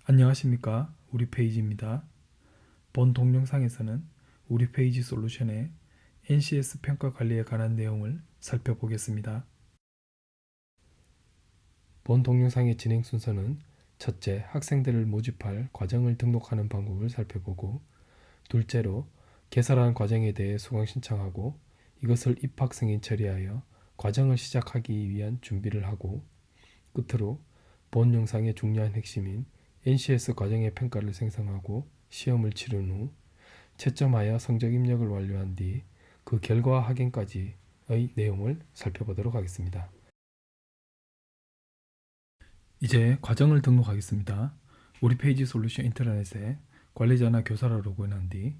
안녕하십니까. 우리 페이지입니다. 본 동영상에서는 우리 페이지 솔루션의 NCS 평가 관리에 관한 내용을 살펴보겠습니다. 본 동영상의 진행 순서는 첫째, 학생들을 모집할 과정을 등록하는 방법을 살펴보고, 둘째로 개설한 과정에 대해 수강 신청하고 이것을 입학 승인 처리하여 과정을 시작하기 위한 준비를 하고, 끝으로 본 영상의 중요한 핵심인 NCS 과정의 평가를 생성하고 시험을 치른 후 채점하여 성적 입력을 완료한 뒤 그 결과 확인까지의 내용을 살펴보도록 하겠습니다. 이제 과정을 등록하겠습니다. 우리 페이지 솔루션 인트라넷에 관리자나 교사로 로그인한 뒤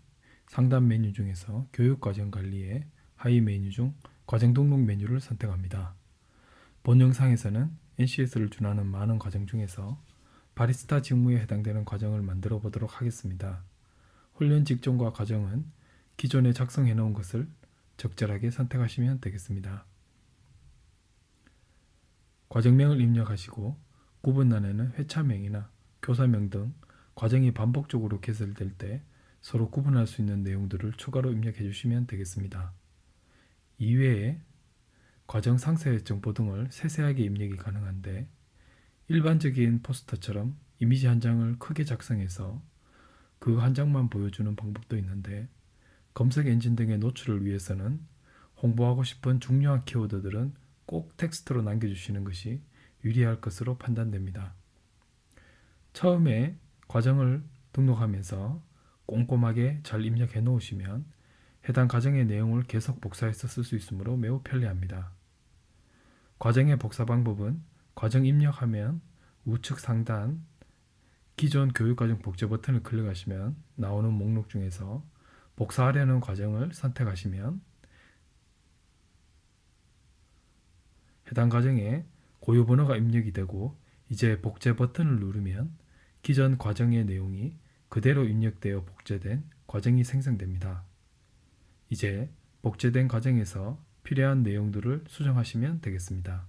상단 메뉴 중에서 교육과정 관리의 하위 메뉴 중 과정 등록 메뉴를 선택합니다. 본 영상에서는 NCS를 준하는 많은 과정 중에서 바리스타 직무에 해당되는 과정을 만들어 보도록 하겠습니다. 훈련 직종과 과정은 기존에 작성해 놓은 것을 적절하게 선택하시면 되겠습니다. 과정명을 입력하시고 구분란에는 회차명이나 교사명 등 과정이 반복적으로 개설될 때 서로 구분할 수 있는 내용들을 추가로 입력해 주시면 되겠습니다. 이외에 과정 상세 정보 등을 세세하게 입력이 가능한데, 일반적인 포스터처럼 이미지 한 장을 크게 작성해서 그 한 장만 보여주는 방법도 있는데, 검색 엔진 등의 노출을 위해서는 홍보하고 싶은 중요한 키워드들은 꼭 텍스트로 남겨주시는 것이 유리할 것으로 판단됩니다. 처음에 과정을 등록하면서 꼼꼼하게 잘 입력해 놓으시면 해당 과정의 내용을 계속 복사해서 쓸 수 있으므로 매우 편리합니다. 과정의 복사 방법은 과정 입력하면 우측 상단 기존 교육과정 복제 버튼을 클릭하시면 나오는 목록 중에서 복사하려는 과정을 선택하시면 해당 과정에 고유 번호가 입력이 되고, 이제 복제 버튼을 누르면 기존 과정의 내용이 그대로 입력되어 복제된 과정이 생성됩니다. 이제 복제된 과정에서 필요한 내용들을 수정하시면 되겠습니다.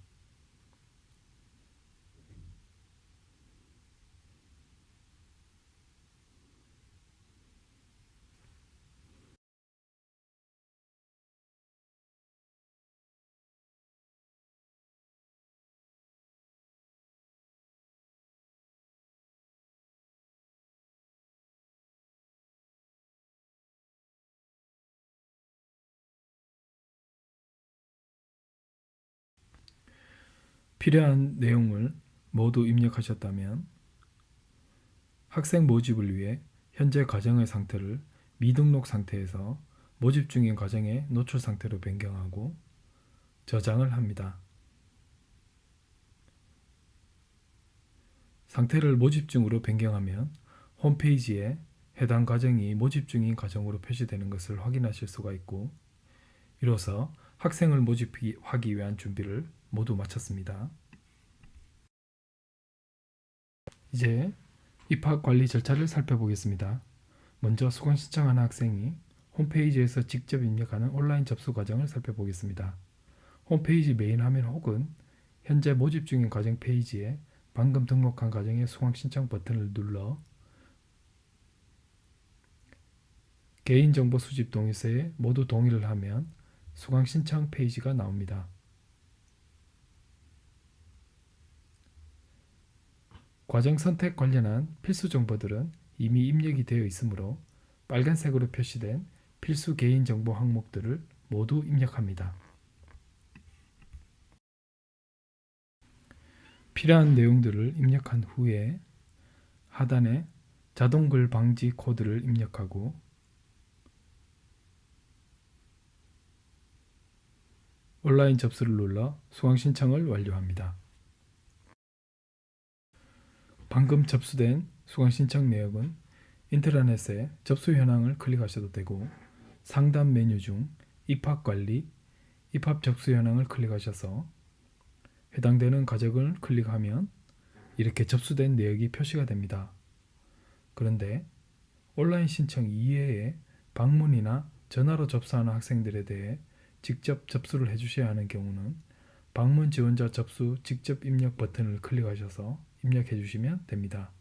필요한 내용을 모두 입력하셨다면 학생 모집을 위해 현재 과정의 상태를 미등록 상태에서 모집 중인 과정의 노출 상태로 변경하고 저장을 합니다. 상태를 모집 중으로 변경하면 홈페이지에 해당 과정이 모집 중인 과정으로 표시되는 것을 확인하실 수가 있고, 이로써 학생을 모집하기 위한 준비를 모두 마쳤습니다. 이제 입학 관리 절차를 살펴보겠습니다. 먼저 수강 신청하는 학생이 홈페이지에서 직접 입력하는 온라인 접수 과정을 살펴보겠습니다. 홈페이지 메인 화면 혹은 현재 모집 중인 과정 페이지에 방금 등록한 과정의 수강 신청 버튼을 눌러 개인정보 수집 동의서에 모두 동의를 하면 수강 신청 페이지가 나옵니다. 과정 선택 관련한 필수 정보들은 이미 입력이 되어 있으므로 빨간색으로 표시된 필수 개인정보 항목들을 모두 입력합니다. 필요한 내용들을 입력한 후에 하단에 자동글 방지 코드를 입력하고 온라인 접수를 눌러 수강 신청을 완료합니다. 방금 접수된 수강 신청 내역은 인트라넷에 접수 현황을 클릭하셔도 되고, 상단 메뉴 중 입학 관리, 입학 접수 현황을 클릭하셔서 해당되는 과정을 클릭하면 이렇게 접수된 내역이 표시가 됩니다. 그런데 온라인 신청 이외에 방문이나 전화로 접수하는 학생들에 대해 직접 접수를 해주셔야 하는 경우는 방문 지원자 접수 직접 입력 버튼을 클릭하셔서 입력해 주시면 됩니다.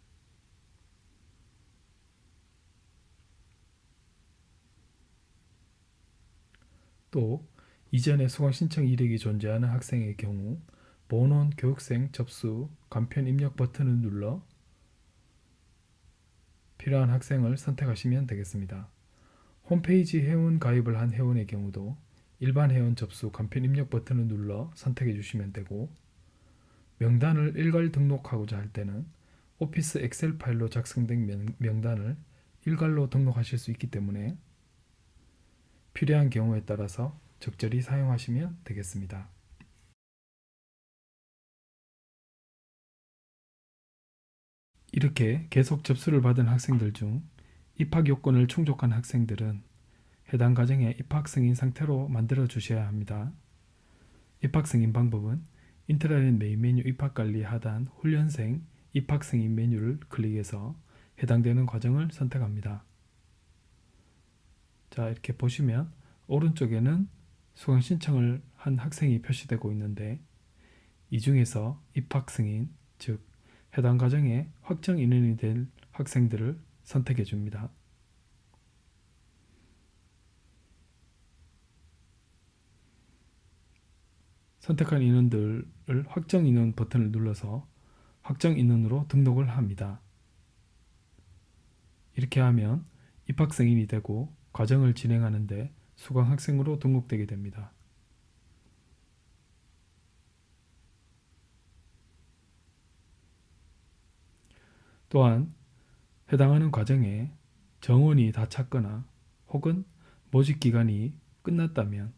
또 이전에 수강 신청 이력이 존재하는 학생의 경우 본원 교육생 접수 간편 입력 버튼을 눌러 필요한 학생을 선택하시면 되겠습니다. 홈페이지 회원 가입을 한 회원의 경우도 일반 회원 접수 간편 입력 버튼을 눌러 선택해 주시면 되고, 명단을 일괄 등록하고자 할 때는 오피스 엑셀 파일로 작성된 명단을 일괄로 등록하실 수 있기 때문에 필요한 경우에 따라서 적절히 사용하시면 되겠습니다. 이렇게 계속 접수를 받은 학생들 중 입학 요건을 충족한 학생들은 해당 과정에 입학 승인 상태로 만들어 주셔야 합니다. 입학 승인 방법은 인트라넷 메인 메뉴 입학 관리 하단 훈련생 입학 승인 메뉴를 클릭해서 해당되는 과정을 선택합니다. 자, 이렇게 보시면 오른쪽에는 수강 신청을 한 학생이 표시되고 있는데, 이 중에서 입학 승인, 즉 해당 과정에 확정 인원이 될 학생들을 선택해 줍니다. 선택한 인원들을 확정 인원 버튼을 눌러서 확정 인원으로 등록을 합니다. 이렇게 하면 입학 승인이 되고 과정을 진행하는데 수강 학생으로 등록되게 됩니다. 또한 해당하는 과정에 정원이 다 찼거나 혹은 모집 기간이 끝났다면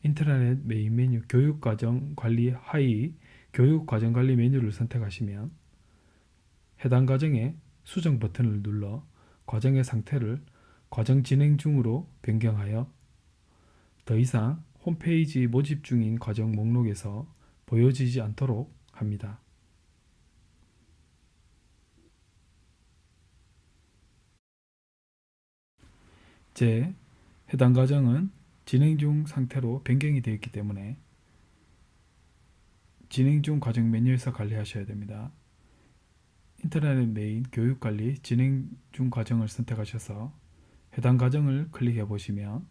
인트라넷 메인 메뉴 교육과정 관리 하위 교육과정 관리 메뉴를 선택하시면 해당 과정에 수정 버튼을 눌러 과정의 상태를 과정 진행 중으로 변경하여 더 이상 홈페이지 모집 중인 과정 목록에서 보여지지 않도록 합니다. 이제 해당 과정은 진행 중 상태로 변경이 되어 있기 때문에 진행 중 과정 메뉴에서 관리하셔야 됩니다. 인터넷 메인 교육관리 진행 중 과정을 선택하셔서 해당 과정을 클릭해 보시면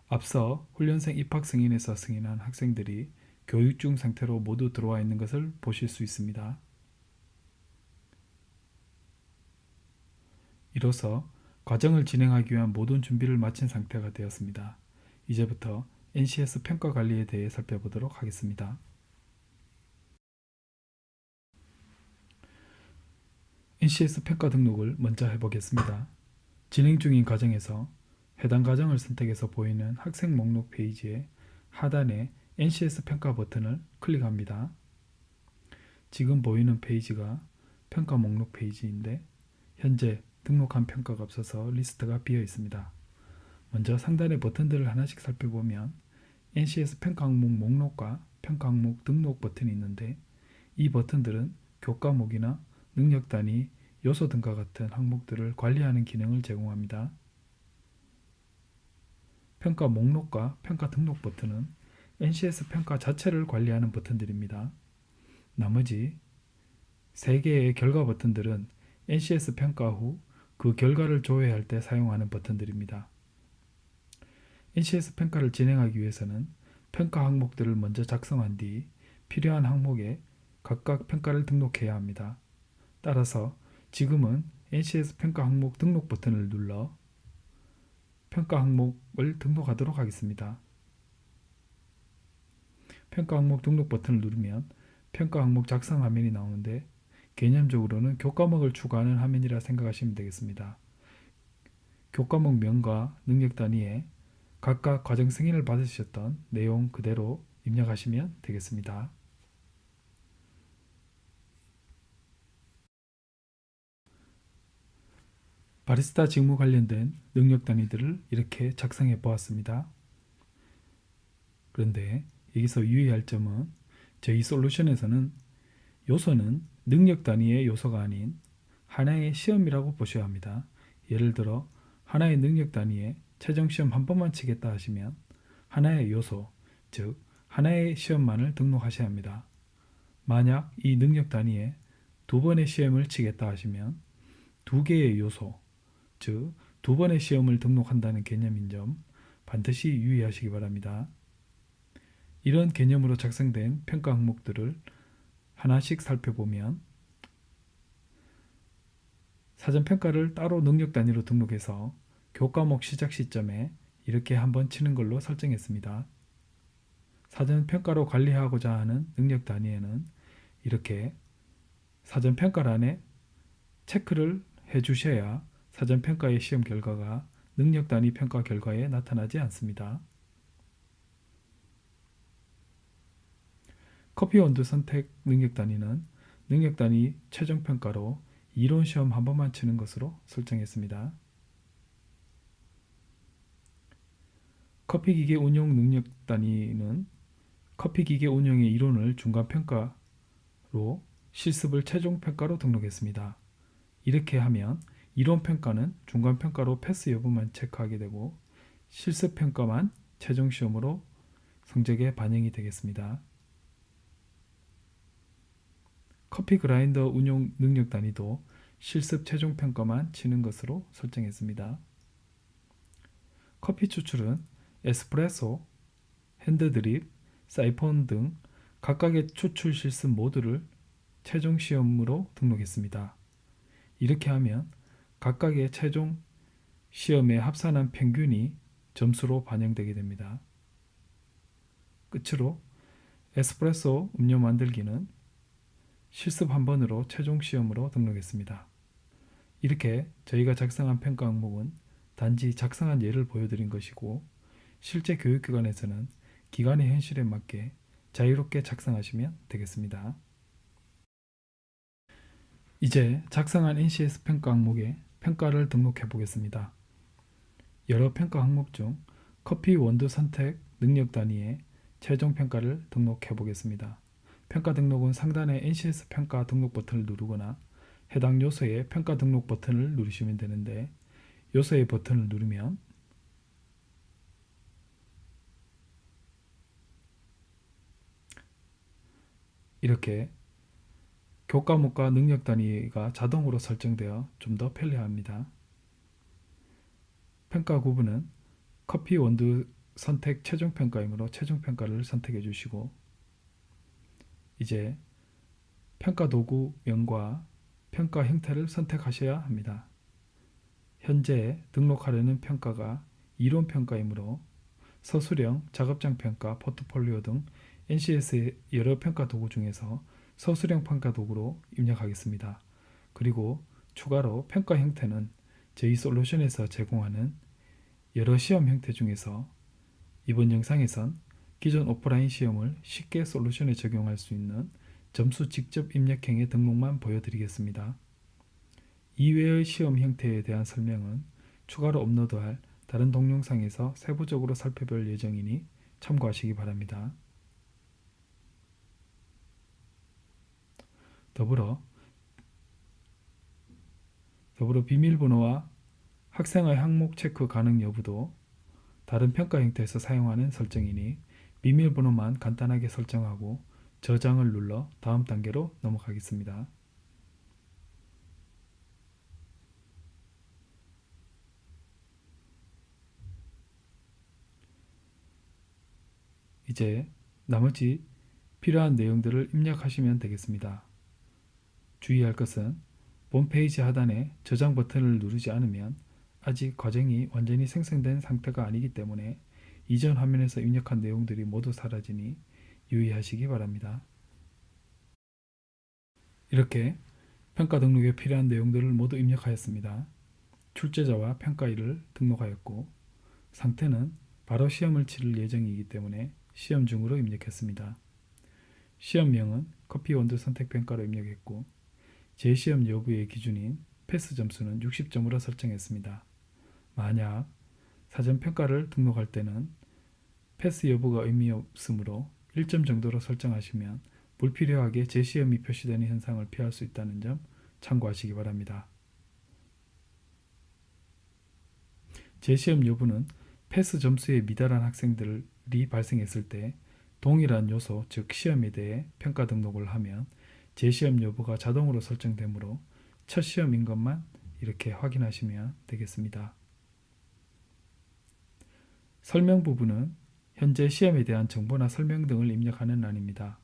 앞서 훈련생 입학 승인에서 승인한 학생들이 교육 중 상태로 모두 들어와 있는 것을 보실 수 있습니다. 이로써 과정을 진행하기 위한 모든 준비를 마친 상태가 되었습니다. 이제부터 NCS 평가 관리에 대해 살펴보도록 하겠습니다. NCS 평가 등록을 먼저 해보겠습니다. 진행 중인 과정에서 해당 과정을 선택해서 보이는 학생 목록 페이지의 하단에 NCS 평가 버튼을 클릭합니다. 지금 보이는 페이지가 평가 목록 페이지인데 현재 등록한 평가가 없어서 리스트가 비어 있습니다. 먼저 상단의 버튼들을 하나씩 살펴보면 NCS 평가 항목 목록과 평가 항목 등록 버튼이 있는데, 이 버튼들은 교과목이나 능력 단위, 요소 등과 같은 항목들을 관리하는 기능을 제공합니다. 평가 목록과 평가 등록 버튼은 NCS 평가 자체를 관리하는 버튼들입니다. 나머지 3개의 결과 버튼들은 NCS 평가 후 그 결과를 조회할 때 사용하는 버튼들입니다. NCS 평가를 진행하기 위해서는 평가 항목들을 먼저 작성한 뒤 필요한 항목에 각각 평가를 등록해야 합니다. 따라서 지금은 NCS 평가 항목 등록 버튼을 눌러 평가 항목을 등록하도록 하겠습니다. 평가 항목 등록 버튼을 누르면 평가 항목 작성 화면이 나오는데, 개념적으로는 교과목을 추가하는 화면이라 생각하시면 되겠습니다. 교과목 명과 능력 단위에 각각 과정 승인을 받으셨던 내용 그대로 입력하시면 되겠습니다. 바리스타 직무 관련된 능력 단위들을 이렇게 작성해 보았습니다. 그런데 여기서 유의할 점은 저희 솔루션에서는 요소는 능력 단위의 요소가 아닌 하나의 시험이라고 보셔야 합니다. 예를 들어 하나의 능력 단위에 최종 시험 한 번만 치겠다 하시면 하나의 요소, 즉 하나의 시험만을 등록하셔야 합니다. 만약 이 능력 단위에 2번의 시험을 치겠다 하시면 2개의 요소, 즉 2번의 시험을 등록한다는 개념인 점 반드시 유의하시기 바랍니다. 이런 개념으로 작성된 평가 항목들을 하나씩 살펴보면 사전평가를 따로 능력 단위로 등록해서 교과목 시작 시점에 이렇게 한번 치는 걸로 설정했습니다. 사전평가로 관리하고자 하는 능력 단위에는 이렇게 사전평가란에 체크를 해주셔야 사전평가의 시험 결과가 능력 단위 평가 결과에 나타나지 않습니다. 커피 원두 선택 능력 단위는 능력 단위 최종 평가로 이론 시험 한 번만 치는 것으로 설정했습니다. 커피기계 운용 능력 단위는 커피기계 운용의 이론을 중간평가로 실습을 최종평가로 등록했습니다. 이렇게 하면 이론평가는 중간평가로 패스 여부만 체크하게 되고 실습평가만 최종시험으로 성적에 반영이 되겠습니다. 커피 그라인더 운용 능력 단위도 실습 최종평가만 치는 것으로 설정했습니다. 커피 추출은 에스프레소, 핸드드립, 사이폰 등 각각의 추출 실습 모두를 최종 시험으로 등록했습니다. 이렇게 하면 각각의 최종 시험에 합산한 평균이 점수로 반영되게 됩니다. 끝으로 에스프레소 음료 만들기는 실습 한 번으로 최종 시험으로 등록했습니다. 이렇게 저희가 작성한 평가 항목은 단지 작성한 예를 보여드린 것이고 실제 교육기관에서는 기관의 현실에 맞게 자유롭게 작성하시면 되겠습니다. 이제 작성한 NCS 평가 항목에 평가를 등록해 보겠습니다. 여러 평가 항목 중 커피 원두 선택 능력 단위에 최종 평가를 등록해 보겠습니다. 평가 등록은 상단의 NCS 평가 등록 버튼을 누르거나 해당 요소의 평가 등록 버튼을 누르시면 되는데 요소의 버튼을 누르면 이렇게 교과목과 능력 단위가 자동으로 설정되어 좀 더 편리합니다. 평가 구분은 커피 원두 선택 최종 평가이므로 최종 평가를 선택해 주시고 이제 평가 도구명과 평가 형태를 선택하셔야 합니다. 현재 등록하려는 평가가 이론 평가이므로 서술형, 작업장 평가, 포트폴리오 등 NCS의 여러 평가 도구 중에서 서술형 평가 도구로 입력하겠습니다. 그리고 추가로 평가 형태는 저희 솔루션에서 제공하는 여러 시험 형태 중에서 이번 영상에선 기존 오프라인 시험을 쉽게 솔루션에 적용할 수 있는 점수 직접 입력형의 등록만 보여드리겠습니다. 이외의 시험 형태에 대한 설명은 추가로 업로드할 다른 동영상에서 세부적으로 살펴볼 예정이니 참고하시기 바랍니다. 더불어 비밀번호와 학생의 항목 체크 가능 여부도 다른 평가 형태에서 사용하는 설정이니 비밀번호만 간단하게 설정하고 저장을 눌러 다음 단계로 넘어가겠습니다. 이제 나머지 필요한 내용들을 입력하시면 되겠습니다. 주의할 것은 본 페이지 하단에 저장 버튼을 누르지 않으면 아직 과정이 완전히 생성된 상태가 아니기 때문에 이전 화면에서 입력한 내용들이 모두 사라지니 유의하시기 바랍니다. 이렇게 평가 등록에 필요한 내용들을 모두 입력하였습니다. 출제자와 평가일을 등록하였고 상태는 바로 시험을 치를 예정이기 때문에 시험 중으로 입력했습니다. 시험명은 커피 원두 선택 평가로 입력했고 재시험 여부의 기준인 패스 점수는 60점으로 설정했습니다. 만약 사전평가를 등록할 때는 패스 여부가 의미 없으므로 1점 정도로 설정하시면 불필요하게 재시험이 표시되는 현상을 피할 수 있다는 점 참고하시기 바랍니다. 재시험 여부는 패스 점수에 미달한 학생들이 발생했을 때 동일한 요소 즉 시험에 대해 평가 등록을 하면 재시험 여부가 자동으로 설정되므로 첫 시험인 것만 이렇게 확인하시면 되겠습니다. 설명 부분은 현재 시험에 대한 정보나 설명 등을 입력하는 란입니다.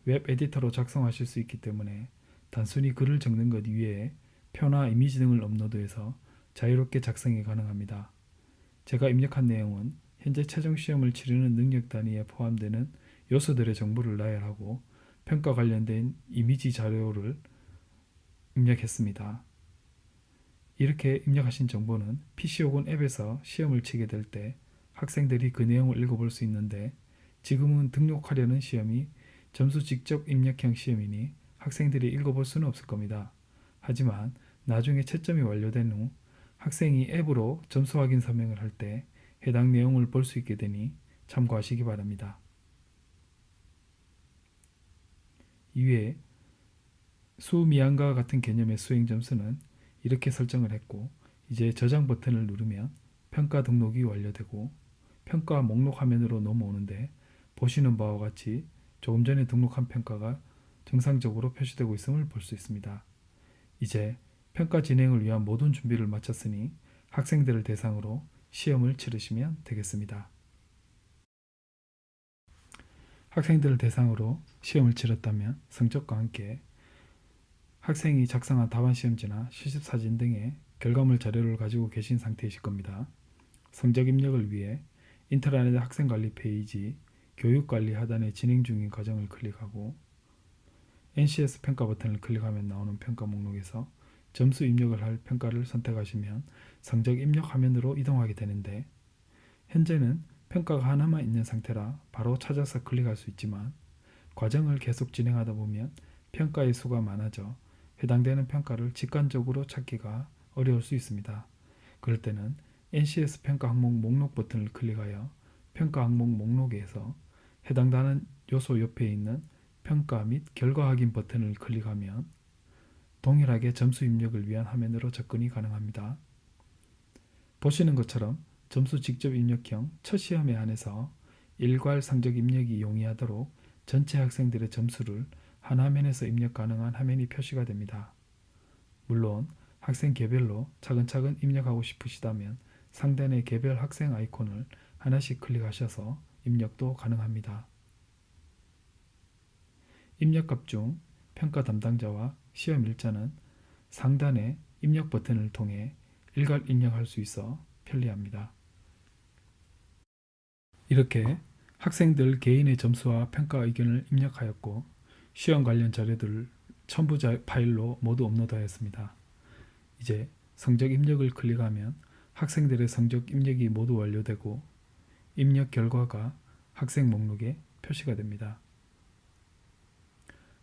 웹 에디터로 작성하실 수 있기 때문에 단순히 글을 적는 것 이외에 표나 이미지 등을 업로드해서 자유롭게 작성이 가능합니다. 제가 입력한 내용은 현재 최종 시험을 치르는 능력 단위에 포함되는 요소들의 정보를 나열하고 평가 관련된 이미지 자료를 입력했습니다. 이렇게 입력하신 정보는 PC 혹은 앱에서 시험을 치게 될 때 학생들이 그 내용을 읽어볼 수 있는데, 지금은 등록하려는 시험이 점수 직접 입력형 시험이니 학생들이 읽어볼 수는 없을 겁니다. 하지만 나중에 채점이 완료된 후 학생이 앱으로 점수 확인 설명을 할 때 해당 내용을 볼 수 있게 되니 참고하시기 바랍니다. 이외에 수미양과 같은 개념의 수행 점수는 이렇게 설정을 했고, 이제 저장 버튼을 누르면 평가 등록이 완료되고 평가 목록 화면으로 넘어오는데, 보시는 바와 같이 조금 전에 등록한 평가가 정상적으로 표시되고 있음을 볼 수 있습니다. 이제 평가 진행을 위한 모든 준비를 마쳤으니 학생들을 대상으로 시험을 치르시면 되겠습니다. 학생들을 대상으로 시험을 치렀다면 성적과 함께 학생이 작성한 답안 시험지나 실습사진 등의 결과물 자료를 가지고 계신 상태이실 겁니다. 성적 입력을 위해 인터넷 학생관리 페이지 교육관리 하단에 진행 중인 과정을 클릭하고 NCS 평가 버튼을 클릭하면 나오는 평가 목록에서 점수 입력을 할 평가를 선택하시면 성적 입력 화면으로 이동하게 되는데, 현재는 평가가 하나만 있는 상태라 바로 찾아서 클릭할 수 있지만 과정을 계속 진행하다 보면 평가의 수가 많아져 해당되는 평가를 직관적으로 찾기가 어려울 수 있습니다. 그럴 때는 NCS 평가 항목 목록 버튼을 클릭하여 평가 항목 목록에서 해당되는 요소 옆에 있는 평가 및 결과 확인 버튼을 클릭하면 동일하게 점수 입력을 위한 화면으로 접근이 가능합니다. 보시는 것처럼 점수 직접 입력형 첫 시험에 한해서 일괄 성적 입력이 용이하도록 전체 학생들의 점수를 한 화면에서 입력 가능한 화면이 표시가 됩니다. 물론 학생 개별로 차근차근 입력하고 싶으시다면 상단의 개별 학생 아이콘을 하나씩 클릭하셔서 입력도 가능합니다. 입력값 중 평가 담당자와 시험 일자는 상단의 입력 버튼을 통해 일괄 입력할 수 있어 편리합니다. 이렇게 학생들 개인의 점수와 평가 의견을 입력하였고 시험 관련 자료들을 첨부 파일로 모두 업로드하였습니다. 이제 성적 입력을 클릭하면 학생들의 성적 입력이 모두 완료되고 입력 결과가 학생 목록에 표시가 됩니다.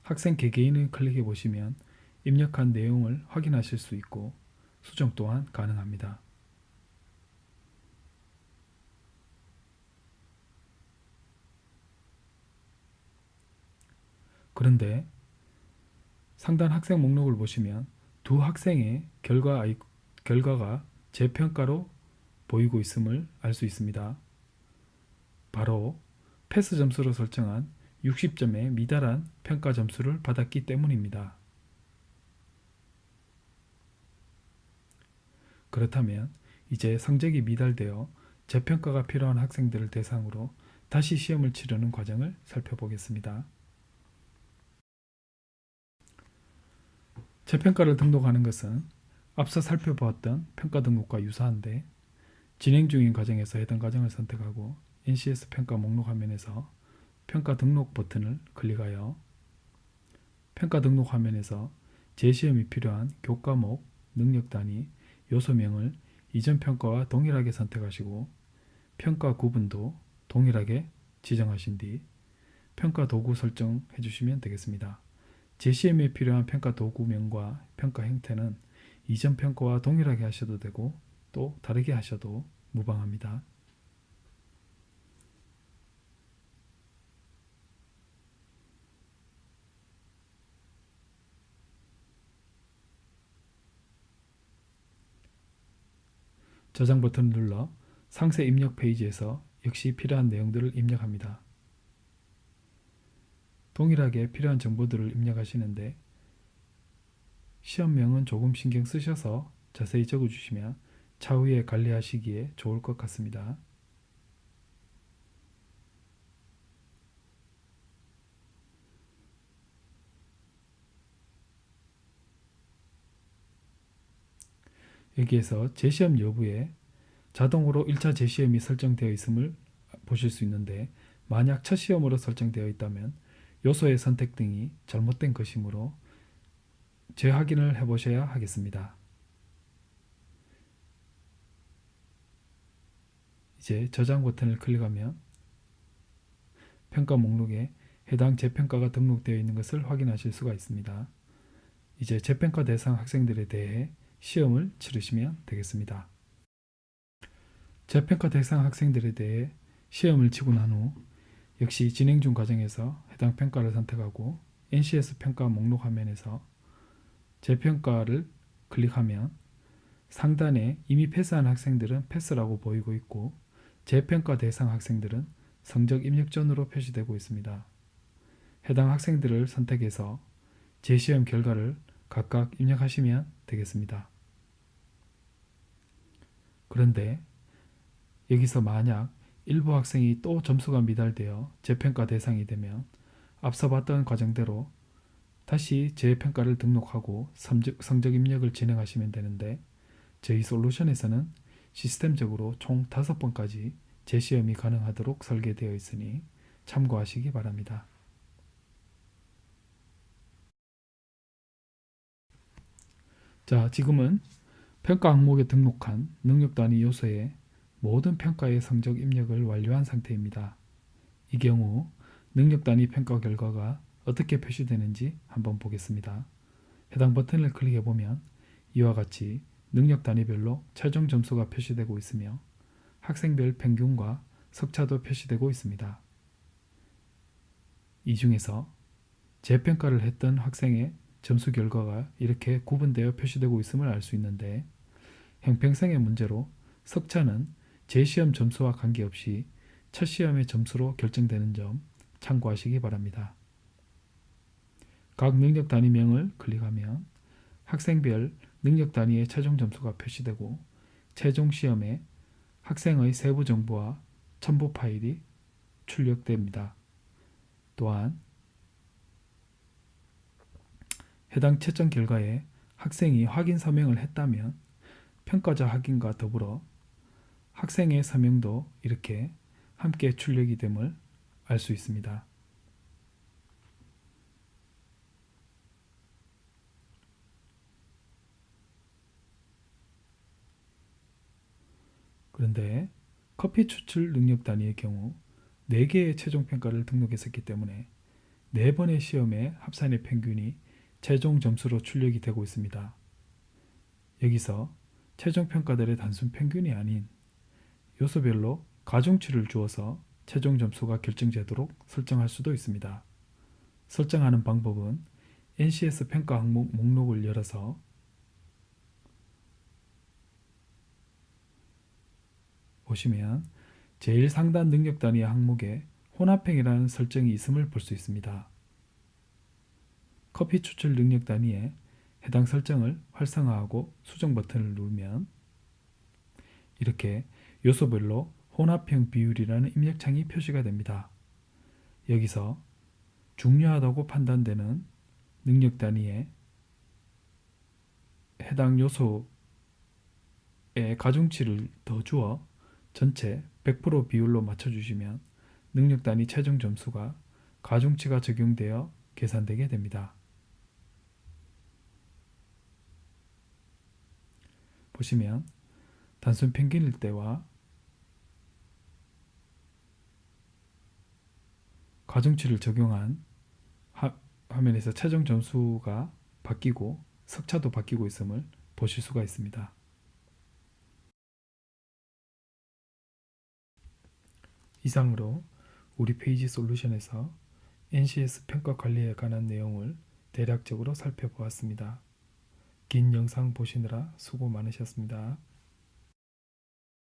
학생 개개인을 클릭해 보시면 입력한 내용을 확인하실 수 있고 수정 또한 가능합니다. 그런데 상단 학생 목록을 보시면 두 학생의 결과가 재평가로 보이고 있음을 알 수 있습니다. 바로 패스 점수로 설정한 60점에 미달한 평가 점수를 받았기 때문입니다. 그렇다면 이제 성적이 미달되어 재평가가 필요한 학생들을 대상으로 다시 시험을 치르는 과정을 살펴보겠습니다. 재평가를 등록하는 것은 앞서 살펴보았던 평가 등록과 유사한데, 진행 중인 과정에서 해당 과정을 선택하고 NCS 평가 목록 화면에서 평가 등록 버튼을 클릭하여 평가 등록 화면에서 재시험이 필요한 교과목, 능력 단위, 요소명을 이전 평가와 동일하게 선택하시고 평가 구분도 동일하게 지정하신 뒤 평가 도구 설정해 주시면 되겠습니다. 재시험에 필요한 평가 도구명과 평가 형태는 이전 평가와 동일하게 하셔도 되고 또 다르게 하셔도 무방합니다. 저장 버튼을 눌러 상세 입력 페이지에서 역시 필요한 내용들을 입력합니다. 동일하게 필요한 정보들을 입력하시는데 시험명은 조금 신경 쓰셔서 자세히 적어주시면 차후에 관리하시기에 좋을 것 같습니다. 여기에서 재시험 여부에 자동으로 1차 재시험이 설정되어 있음을 보실 수 있는데, 만약 첫 시험으로 설정되어 있다면 요소의 선택 등이 잘못된 것이므로 재확인을 해보셔야 하겠습니다. 이제 저장 버튼을 클릭하면 평가 목록에 해당 재평가가 등록되어 있는 것을 확인하실 수가 있습니다. 이제 재평가 대상 학생들에 대해 시험을 치르시면 되겠습니다. 재평가 대상 학생들에 대해 시험을 치고 난 후 역시 진행 중 과정에서 해당 평가를 선택하고 NCS 평가 목록 화면에서 재평가를 클릭하면 상단에 이미 패스한 학생들은 패스라고 보이고 있고, 재평가 대상 학생들은 성적 입력 전으로 표시되고 있습니다. 해당 학생들을 선택해서 재시험 결과를 각각 입력하시면 되겠습니다. 그런데 여기서 만약 일부 학생이 또 점수가 미달되어 재평가 대상이 되면 앞서 봤던 과정대로 다시 재평가를 등록하고 성적 입력을 진행하시면 되는데, 저희 솔루션에서는 시스템적으로 총 5번까지 재시험이 가능하도록 설계되어 있으니 참고하시기 바랍니다. 자, 지금은 평가 항목에 등록한 능력 단위 요소의 모든 평가의 성적 입력을 완료한 상태입니다. 이 경우 능력 단위 평가 결과가 어떻게 표시되는지 한번 보겠습니다. 해당 버튼을 클릭해 보면 이와 같이 능력 단위별로 최종 점수가 표시되고 있으며 학생별 평균과 석차도 표시되고 있습니다. 이 중에서 재평가를 했던 학생의 점수 결과가 이렇게 구분되어 표시되고 있음을 알 수 있는데, 형평성의 문제로 석차는 재시험 점수와 관계없이 첫 시험의 점수로 결정되는 점 참고하시기 바랍니다. 각 능력 단위명을 클릭하면 학생별 능력 단위의 최종 점수가 표시되고, 최종 시험에 학생의 세부 정보와 첨부 파일이 출력됩니다. 또한 해당 채점 결과에 학생이 확인 서명을 했다면 평가자 확인과 더불어 학생의 서명도 이렇게 함께 출력이 됨을 알 수 있습니다. 그런데 커피 추출 능력 단위의 경우 4개의 최종 평가를 등록했었기 때문에 4번의 시험의 합산의 평균이 최종 점수로 출력이 되고 있습니다. 여기서 최종 평가들의 단순 평균이 아닌 요소별로 가중치를 주어서 최종 점수가 결정되도록 설정할 수도 있습니다. 설정하는 방법은 NCS 평가 항목 목록을 열어서 보시면 제일 상단 능력 단위 항목에 혼합형이라는 설정이 있음을 볼 수 있습니다. 커피 추출 능력 단위에 해당 설정을 활성화하고 수정 버튼을 누르면 이렇게 요소별로 혼합형 비율이라는 입력창이 표시가 됩니다. 여기서 중요하다고 판단되는 능력 단위에 해당 요소의 가중치를 더 주어 전체 100% 비율로 맞춰주시면 능력 단위 최종 점수가 가중치가 적용되어 계산되게 됩니다. 보시면 단순 평균일 때와 가중치를 적용한 화면에서 최종 점수가 바뀌고 석차도 바뀌고 있음을 보실 수가 있습니다. 이상으로 우리 페이지 솔루션에서 NCS 평가 관리에 관한 내용을 대략적으로 살펴보았습니다. 긴 영상 보시느라 수고 많으셨습니다.